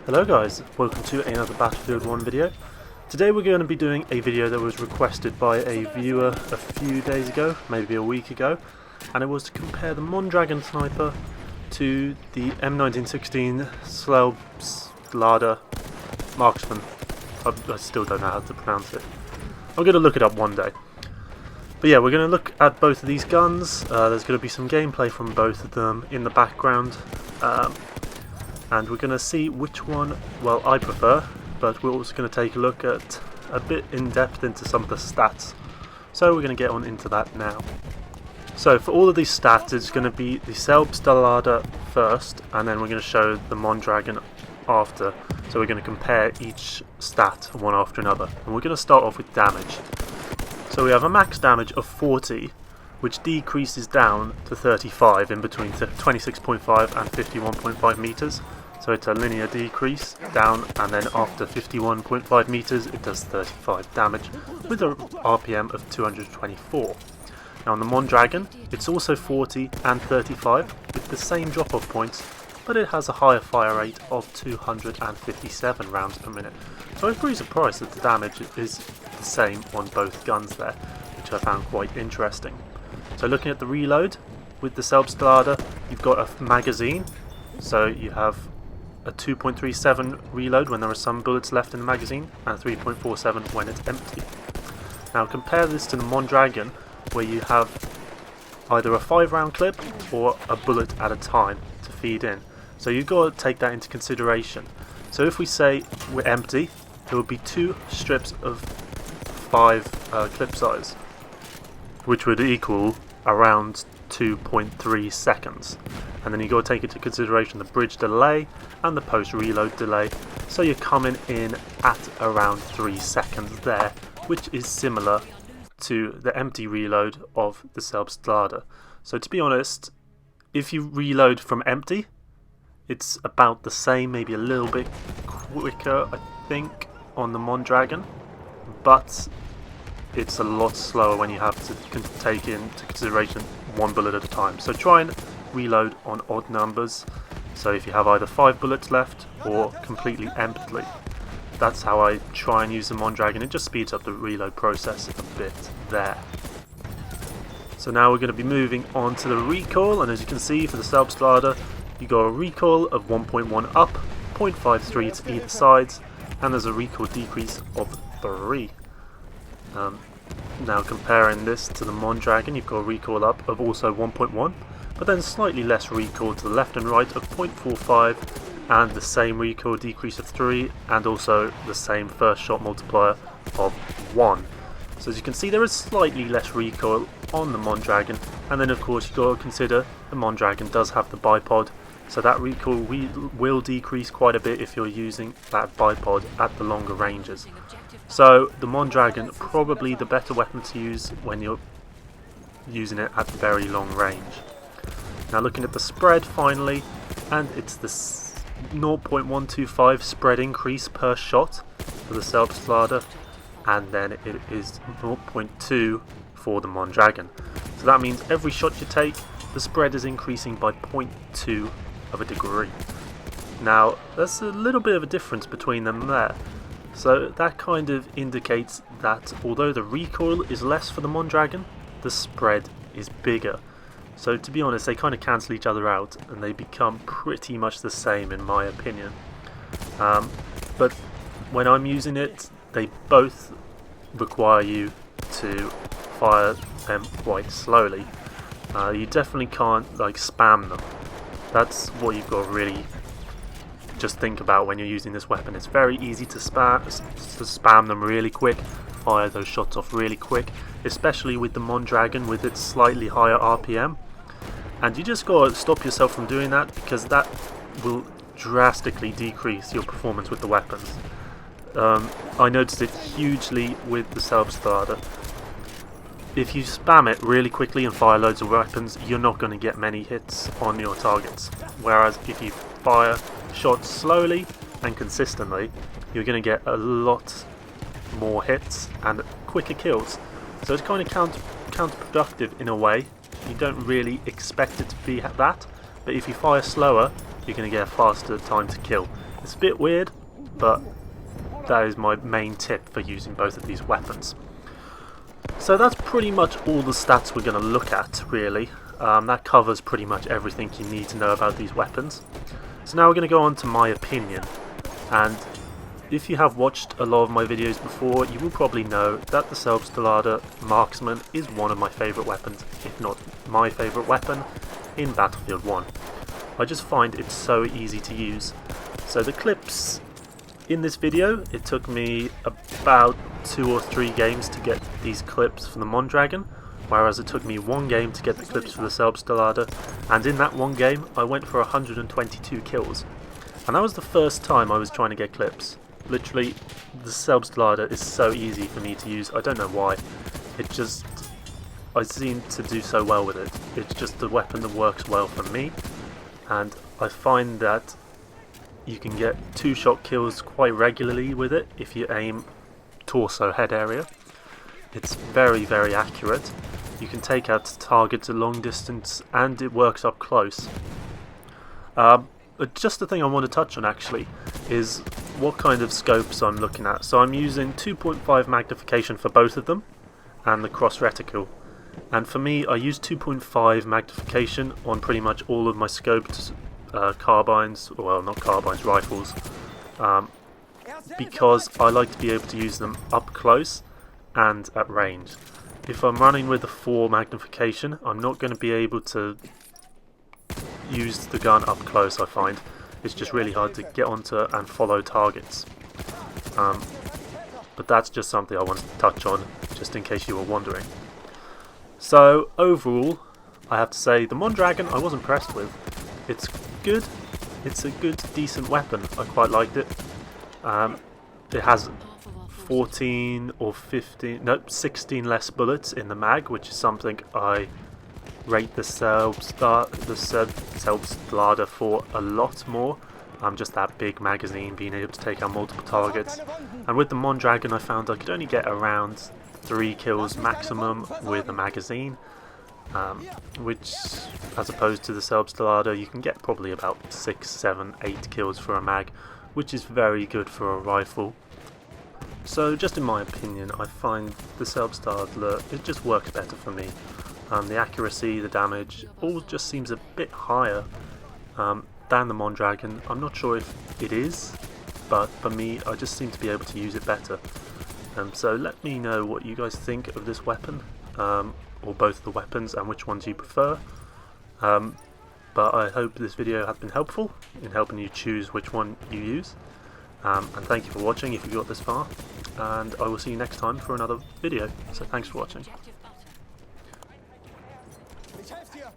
Hello guys, welcome to another Battlefield 1 video. Today we're going to be doing a video that was requested by a viewer a few days ago, maybe a week ago, and it was to compare the Mondragon sniper to the M1916 Selbstlader Marksman. I still don't know how to pronounce it. I'm going to look it up one day. But yeah, we're going to look at both of these guns. There's going to be some gameplay from both of them in the background. And we're going to see which one, well, I prefer, but we're also going to take a look at a bit in depth into some of the stats. So we're going to get on into that now. So for all of these stats, it's going to be the Selbstadler first, and then we're going to show the Mondragon after. So we're going to compare each stat one after another. And we're going to start off with damage. So we have a max damage of 40, which decreases down to 35 in between 26.5 and 51.5 meters. So it's a linear decrease down, and then after 51.5 meters it does 35 damage with an RPM of 224. Now on the Mondragon it's also 40 and 35 with the same drop-off points, but it has a higher fire rate of 257 rounds per minute. So I was pretty surprised that the damage is the same on both guns there, which I found quite interesting. So looking at the reload, with the Selbstlader you've got a magazine, so you have a 2.37 reload when there are some bullets left in the magazine, and 3.47 when it's empty. Now compare this to the Mondragon, where you have either a 5-round clip or a bullet at a time to feed in. So you've got to take that into consideration. So if we say we're empty, there would be 2 strips of 5 clip size, which would equal around 2.3 seconds. And then you've got to take into consideration the bridge delay and the post-reload delay, so you're coming in at around 3 seconds there, which is similar to the empty reload of the Selbstlader. So to be honest, if you reload from empty, it's about the same, maybe a little bit quicker I think on the Mondragon, but it's a lot slower when you have to take into consideration 1 bullet at a time. So try and reload on odd numbers, so if you have either 5 bullets left or completely empty. That's how I try and use the Mondragon. It just speeds up the reload process a bit there. So now we're going to be moving on to the recoil, and as you can see for the Selbstlader you got a recoil of 1.1 up, 0.53 to either sides, and there's a recoil decrease of 3. Now comparing this to the Mondragon, you've got a recoil up of also 1.1, but then slightly less recoil to the left and right of 0.45, and the same recoil decrease of 3, and also the same first shot multiplier of 1. So as you can see, there is slightly less recoil on the Mondragon, and then of course you've got to consider the Mondragon does have the bipod, so that recoil will decrease quite a bit if you're using that bipod at the longer ranges. So the Mondragon probably the better weapon to use when you're using it at very long range. Now looking at the spread finally, and it's the 0.125 spread increase per shot for the Selbstlader, and then it is 0.2 for the Mondragon. So that means every shot you take, the spread is increasing by 0.2 of a degree. Now there's a little bit of a difference between them there. So that kind of indicates that although the recoil is less for the Mondragon, the spread is bigger. So to be honest, they kind of cancel each other out and they become pretty much the same in my opinion. But when I'm using it, they both require you to fire them quite slowly. You definitely can't like spam them. That's what you've got to really just think about when you're using this weapon. It's very easy to spam them really quick, fire those shots off really quick, especially with the Mondragon with its slightly higher RPM. And you just got to stop yourself from doing that, because that will drastically decrease your performance with the weapons. I noticed it hugely with the Selbstadler. If you spam it really quickly and fire loads of weapons, you're not going to get many hits on your targets. Whereas if you fire shots slowly and consistently, you're going to get a lot more hits and quicker kills. So it's kind of counterproductive in a way. You don't really expect it to be that, but if you fire slower, you're going to get a faster time to kill. It's a bit weird, but that is my main tip for using both of these weapons. So that's pretty much all the stats we're going to look at, really. That covers pretty much everything you need to know about these weapons. So now we're going to go on to my opinion, and if you have watched a lot of my videos before, you will probably know that the Selbstadler Marksman is one of my favourite weapons, if not my favourite weapon, in Battlefield 1. I just find it so easy to use. So the clips in this video, it took me about 2 or 3 games to get these clips for the Mondragon, whereas it took me 1 game to get the clips for the Selbstadler, and in that 1 game I went for 122 kills. And that was the first time I was trying to get clips. Literally, the Selbstadler is so easy for me to use. I don't know why. I seem to do so well with it. It's just a weapon that works well for me, and I find that you can get 2-shot kills quite regularly with it if you aim torso head area. It's very, very accurate. You can take out targets at long distance, and it works up close. But just the thing I want to touch on actually is what kind of scopes I'm looking at. So I'm using 2.5 magnification for both of them, and the cross reticle. And for me, I use 2.5 magnification on pretty much all of my scoped carbines, well, not carbines, rifles, because I like to be able to use them up close and at range. If I'm running with a 4 magnification, I'm not going to be able to use the gun up close. I find it's just really hard to get onto and follow targets. But that's just something I wanted to touch on, just in case you were wondering. So overall, I have to say the Mondragon I was impressed with. It's good. It's a good, decent weapon. I quite liked it. It has 14 or 15, no, 16 less bullets in the mag, which is something I rate the Selbstlader for a lot more. Just that big magazine, being able to take out multiple targets. And with the Mondragon, I found I could only get around 3 kills maximum with a magazine, which, as opposed to the Selbstadler, you can get probably about 6, 7, 8 kills for a mag, which is very good for a rifle. So just in my opinion, I find the Selbstadler, it just works better for me. The accuracy, the damage, all just seems a bit higher than the Mondragon. I'm not sure if it is, but for me, I just seem to be able to use it better. So let me know what you guys think of this weapon, or both of the weapons, and which ones you prefer. But I hope this video has been helpful in helping you choose which one you use. And thank you for watching if you got this far, and I will see you next time for another video. So thanks for watching. Ich helfe dir!